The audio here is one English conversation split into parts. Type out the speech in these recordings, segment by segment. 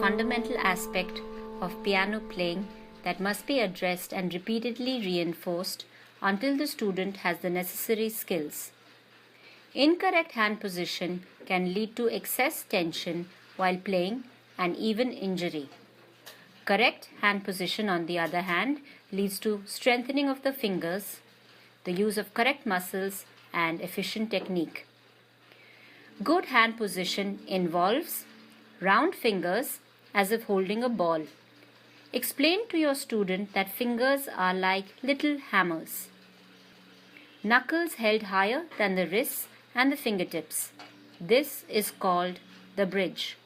fundamental aspect of piano playing that must be addressed and repeatedly reinforced until the student has the necessary skills. Incorrect hand position can lead to excess tension while playing and even injury. Correct hand position, on the other hand, leads to strengthening of the fingers, the use of correct muscles, and efficient technique. Good hand position involves round fingers as if holding a ball. Explain to your student that fingers are like little hammers. Knuckles held higher than the wrists and the fingertips. This is called the bridge.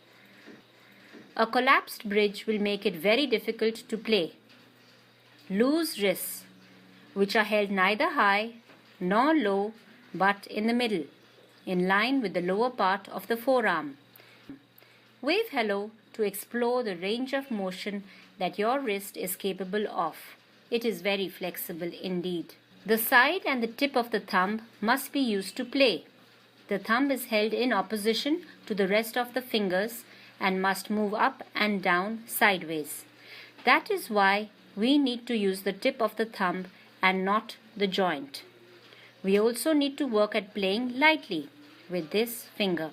A collapsed bridge will make it very difficult to play. Loose wrists, which are held neither high nor low but in the middle, in line with the lower part of the forearm. Wave hello to explore the range of motion that your wrist is capable of. It is very flexible indeed. The side and the tip of the thumb must be used to play. The thumb is held in opposition to the rest of the fingers and must move up and down sideways. That is why we need to use the tip of the thumb and not the joint. We also need to work at playing lightly with this finger.